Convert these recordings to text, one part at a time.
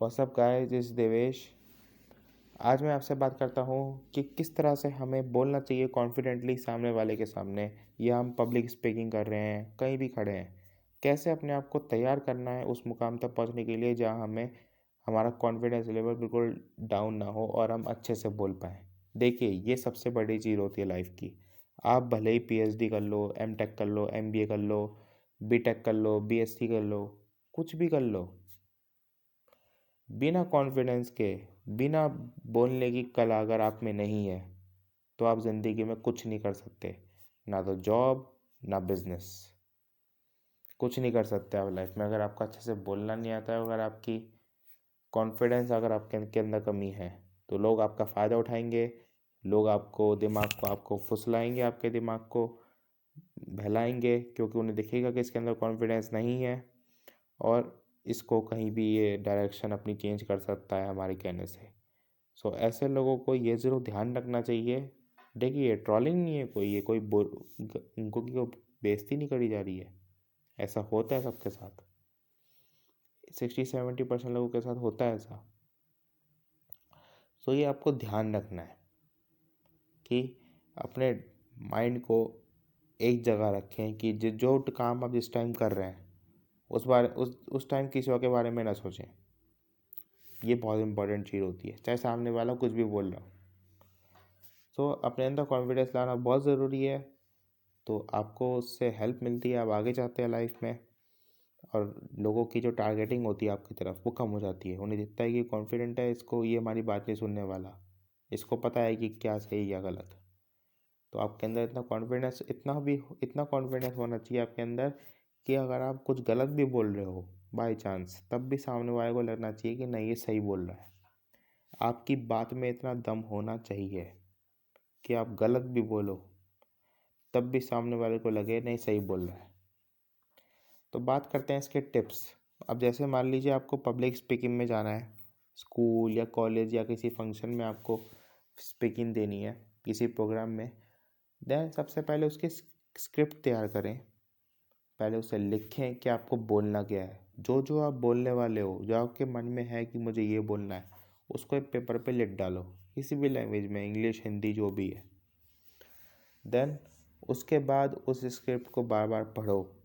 WhatsApp guys, this is Devesh. आज मैं आपसे बात करता हूँ कि किस तरह से हमें बोलना चाहिए कॉन्फिडेंटली सामने वाले के सामने, या हम पब्लिक स्पीकिंग कर रहे हैं, कहीं भी खड़े हैं। कैसे अपने आप को तैयार करना है उस मुकाम तक पहुँचने के लिए जहाँ हमें हमारा कॉन्फिडेंस लेवल बिल्कुल डाउन ना हो और हम अच्छे से बोल पाएँ। देखिए, ये सबसे बड़ी चीज़ होती है लाइफ की। आप भले ही पीएचडी कर लो, एमटेक कर लो, एमबीए कर लो, बीटेक कर लो, बीएससी कर लो, कुछ भी कर लो, बिना कॉन्फिडेंस के, बिना बोलने की कला अगर आप में नहीं है तो आप ज़िंदगी में कुछ नहीं कर सकते। ना तो जॉब, ना बिजनेस, कुछ नहीं कर सकते आप लाइफ में। अगर आपको अच्छे से बोलना नहीं आता है, अगर आपकी कॉन्फिडेंस अगर आपके के अंदर कमी है, तो लोग आपका फ़ायदा उठाएंगे। लोग आपको फुसलाएंगे, आपके दिमाग को बहलाएंगे, क्योंकि उन्हें दिखेगा कि इसके अंदर कॉन्फिडेंस नहीं है और इसको कहीं भी ये डायरेक्शन अपनी चेंज कर सकता है हमारे कहने से। सो ऐसे लोगों को ये ज़रूर ध्यान रखना चाहिए। देखिए, ट्रोलिंग नहीं है कोई, ये कोई उनको की कोई बेइज्जती नहीं करी जा रही है। ऐसा होता है सबके साथ, 60-70% लोगों के साथ होता है ऐसा। सो ये आपको ध्यान रखना है कि अपने माइंड को एक जगह रखें कि जो काम आप जिस टाइम कर रहे हैं उस टाइम किसी और के बारे में ना सोचें। ये बहुत इंपॉर्टेंट चीज़ होती है, चाहे सामने वाला कुछ भी बोल रहा हो। सो अपने अंदर कॉन्फिडेंस लाना बहुत ज़रूरी है। तो आपको उससे हेल्प मिलती है, आप आगे जाते हैं लाइफ में, और लोगों की जो टारगेटिंग होती है आपकी तरफ वो कम हो जाती है। उन्हें दिखता है कि कॉन्फिडेंट है, इसको ये हमारी बात नहीं सुनने वाला, इसको पता है कि क्या सही या गलत। तो आपके अंदर इतना कॉन्फिडेंस होना चाहिए आपके अंदर कि अगर आप कुछ गलत भी बोल रहे हो बाई चांस, तब भी सामने वाले को लगना चाहिए कि नहीं, ये सही बोल रहा है। आपकी बात में इतना दम होना चाहिए कि आप गलत भी बोलो तब भी सामने वाले को लगे नहीं, सही बोल रहा है। तो बात करते हैं इसके टिप्स। अब जैसे मान लीजिए आपको पब्लिक स्पीकिंग में जाना है, स्कूल या कॉलेज या किसी फंक्शन में आपको स्पीकिंग देनी है, किसी प्रोग्राम में। देन सबसे पहले उसकी स्क्रिप्ट तैयार करें। पहले उसे लिखें कि आपको बोलना क्या है, जो जो आप बोलने वाले हो, जो आपके मन में है कि मुझे ये बोलना है, उसको एक पेपर पे लिख डालो, किसी भी लैंग्वेज में, इंग्लिश, हिंदी, जो भी है। देन उसके बाद उस स्क्रिप्ट को बार बार पढ़ो,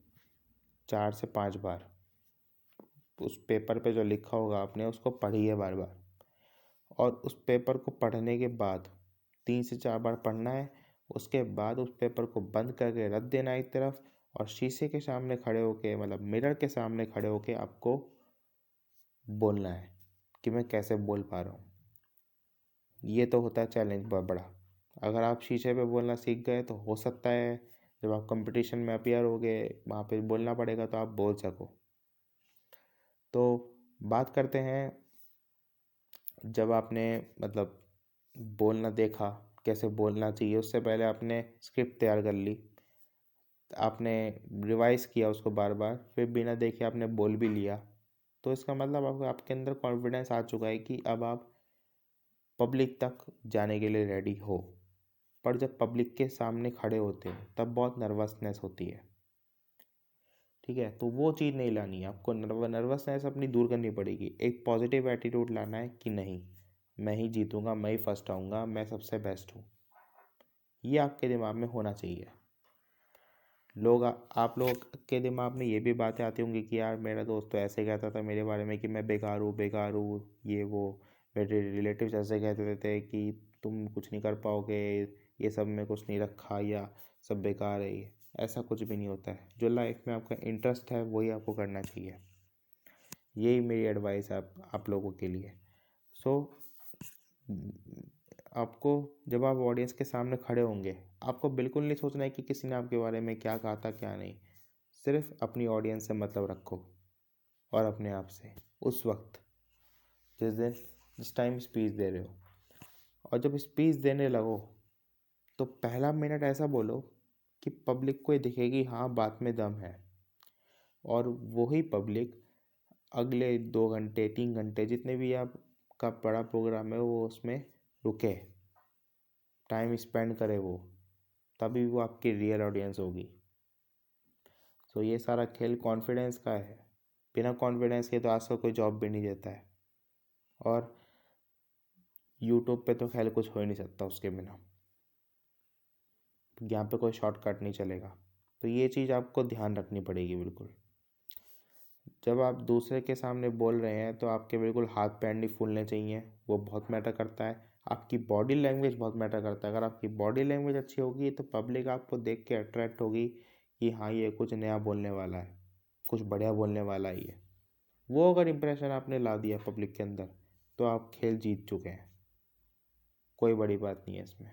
4 से 5 बार। उस पेपर पे जो लिखा होगा आपने उसको पढ़िए बार बार, और उस पेपर को पढ़ने के बाद 3 से 4 बार पढ़ना है। उसके बाद उस पेपर को बंद करके रख देना एक तरफ, और शीशे के सामने खड़े होके, मतलब मिरर के सामने खड़े होके आपको बोलना है कि मैं कैसे बोल पा रहा हूँ। ये तो होता है चैलेंज बहुत बड़ा। अगर आप शीशे पे बोलना सीख गए तो हो सकता है जब आप कंपटीशन में अपीयर होगे, वहाँ पे बोलना पड़ेगा तो आप बोल सको। तो बात करते हैं, जब आपने मतलब बोलना देखा कैसे बोलना चाहिए, उससे पहले आपने स्क्रिप्ट तैयार कर ली, आपने रिवाइज किया उसको बार बार, फिर बिना देखे आपने बोल भी लिया। तो इसका मतलब आपके अंदर कॉन्फिडेंस आ चुका है कि अब आप पब्लिक तक जाने के लिए रेडी हो। पर जब पब्लिक के सामने खड़े होते हो तब बहुत नर्वसनेस होती है। ठीक है, तो वो चीज़ नहीं लानी है आपको। नर्वसनेस अपनी दूर करनी पड़ेगी। एक पॉजिटिव एटीट्यूड लाना है कि नहीं, मैं ही जीतूंगा, मैं ही फर्स्ट आऊँगा, मैं सबसे बेस्ट हूँ। ये आपके दिमाग में होना चाहिए। आप लोग के दिमाग में ये भी बातें आती होंगी कि यार मेरा दोस्त तो ऐसे कहता था मेरे बारे में कि मैं बेकार हूँ, बेकार हूँ, ये वो। मेरे रिलेटिव्स ऐसे कहते थे कि तुम कुछ नहीं कर पाओगे, ये सब में कुछ नहीं रखा, या सब बेकार है ये। ऐसा कुछ भी नहीं होता है। जो लाइफ में आपका इंटरेस्ट है वही आपको करना चाहिए। यही मेरी एडवाइस है आप लोगों के लिए। सो आपको, जब आप ऑडियंस के सामने खड़े होंगे, आपको बिल्कुल नहीं सोचना है कि किसी ने आपके बारे में क्या कहा था क्या नहीं। सिर्फ अपनी ऑडियंस से मतलब रखो और अपने आप से। उस वक्त जिस टाइम स्पीच दे रहे हो, और जब स्पीच देने लगो तो पहला मिनट ऐसा बोलो कि पब्लिक को ये दिखेगी हाँ बात में दम है। और वही पब्लिक अगले 2 घंटे 3 घंटे जितने भी आपका बड़ा प्रोग्राम है वो उसमें रुके, टाइम स्पेंड करे वो, तभी वो आपकी रियल ऑडियंस होगी। ये सारा खेल कॉन्फिडेंस का है। बिना कॉन्फिडेंस के तो आज तक कोई जॉब भी नहीं देता है। और यूट्यूब पे तो खैर कुछ हो ही नहीं सकता उसके बिना, यहाँ पे कोई शॉर्टकट नहीं चलेगा। तो ये चीज़ आपको ध्यान रखनी पड़ेगी बिल्कुल। जब आप दूसरे के सामने बोल रहे हैं तो आपके बिल्कुल हाथ पैर नहीं फूलने चाहिए, वो बहुत मैटर करता है। आपकी बॉडी लैंग्वेज बहुत मैटर करता है। अगर आपकी बॉडी लैंग्वेज अच्छी होगी तो पब्लिक आपको देख के अट्रैक्ट होगी कि हाँ ये कुछ नया बोलने वाला है, कुछ बढ़िया बोलने वाला ही है। वो अगर इम्प्रेशन आपने ला दिया पब्लिक के अंदर तो आप खेल जीत चुके हैं, कोई बड़ी बात नहीं है इसमें।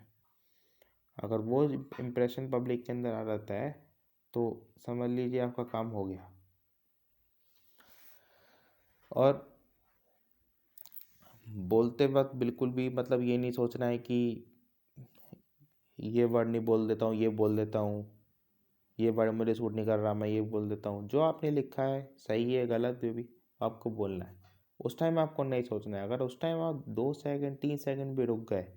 अगर वो इम्प्रेशन पब्लिक के अंदर आ जाता है तो समझ लीजिए आपका काम हो गया। और बोलते वक्त बिल्कुल भी मतलब ये नहीं सोचना है कि ये वर्ड नहीं बोल देता हूँ, ये बोल देता हूँ, ये वर्ड मुझे सूट नहीं कर रहा, मैं ये बोल देता हूँ। जो आपने लिखा है सही है गलत भी आपको बोलना है। उस टाइम आपको नहीं सोचना है। अगर उस टाइम आप 2 सेकंड 3 सेकंड भी रुक गए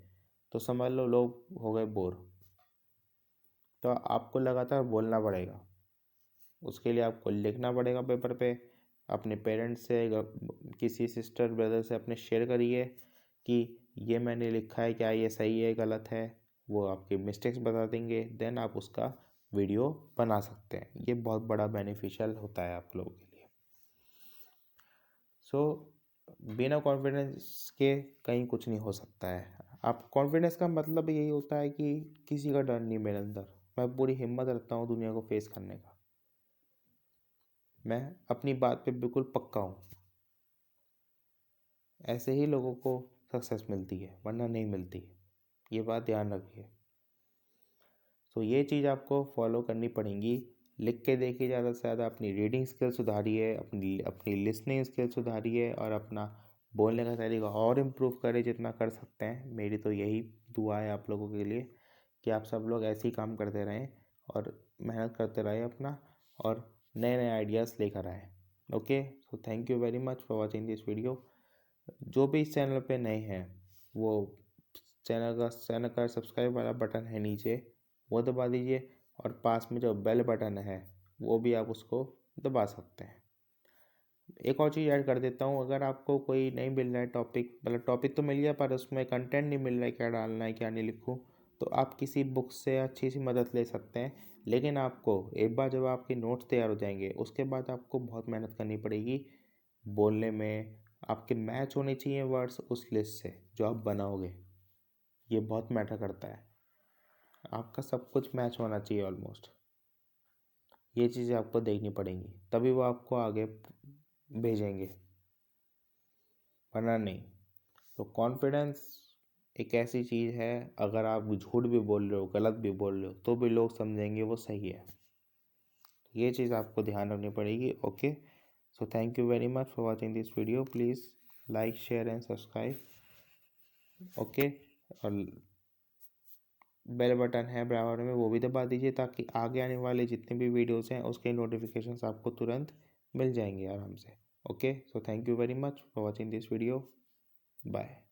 तो समझ लो लोग हो गए बोर। तो आपको लगातार बोलना पड़ेगा। उसके लिए आपको लिखना पड़ेगा पेपर पे, अपने पेरेंट्स से किसी सिस्टर ब्रदर से अपने शेयर करिए कि ये मैंने लिखा है, क्या ये सही है गलत है। वो आपके मिस्टेक्स बता देंगे, देन आप उसका वीडियो बना सकते हैं। ये बहुत बड़ा बेनिफिशियल होता है आप लोगों के लिए। सो बिना कॉन्फिडेंस के कहीं कुछ नहीं हो सकता है। आप कॉन्फिडेंस का मतलब यही होता है कि किसी का डर नहीं मेरे अंदर, मैं पूरी हिम्मत रखता हूँ दुनिया को फेस करने का। मैं अपनी बात पे बिल्कुल पक्का हूँ। ऐसे ही लोगों को सक्सेस मिलती है, वरना नहीं मिलती। ये बात ध्यान रखिए। तो ये चीज़ आपको फॉलो करनी पड़ेगी। लिख के देखिए ज़्यादा से ज़्यादा, अपनी रीडिंग स्किल सुधारिए, अपनी अपनी लिसनिंग स्किल सुधारिए और अपना बोलने का तरीका और इम्प्रूव करें जितना कर सकते हैं। मेरी तो यही दुआ है आप लोगों के लिए कि आप सब लोग ऐसे ही काम करते रहें और मेहनत करते रहें अपना, और नए नए आइडियाज़ लेकर आएँ। Okay, so thank you very much for watching this video. जो भी इस चैनल पे नए हैं वो चैनल का सब्सक्राइब वाला बटन है नीचे, वो दबा दीजिए, और पास में जो बेल बटन है वो भी आप उसको दबा सकते हैं। एक और चीज़ ऐड कर देता हूँ, अगर आपको कोई नहीं मिल रहा है टॉपिक, मतलब टॉपिक तो मिल गया पर उसमें कंटेंट नहीं मिल रहा है, क्या डालना है क्या नहीं लिखूँ, तो आप किसी बुक से अच्छी सी मदद ले सकते हैं। लेकिन आपको एक बार जब आपके नोट्स तैयार हो जाएंगे उसके बाद आपको बहुत मेहनत करनी पड़ेगी बोलने में। आपके मैच होने चाहिए वर्ड्स उस लिस्ट से जो आप बनाओगे, ये बहुत मैटर करता है। आपका सब कुछ मैच होना चाहिए ऑलमोस्ट। ये चीज़ें आपको देखनी पड़ेंगी, तभी वो आपको आगे भेजेंगे, वरना नहीं। तो कॉन्फिडेंस एक ऐसी चीज़ है, अगर आप झूठ भी बोल रहे हो गलत भी बोल रहे हो तो भी लोग समझेंगे वो सही है। ये चीज़ आपको ध्यान रखनी पड़ेगी। Okay, so thank you very much for watching this video. Please like share and subscribe. Okay, और बेल बटन है बराबर में वो भी दबा दीजिए ताकि आगे आने वाले जितने भी वीडियोस हैं उसके नोटिफिकेशंस आपको तुरंत मिल जाएंगे आराम से। Okay, so thank you very much for watching this video. Bye.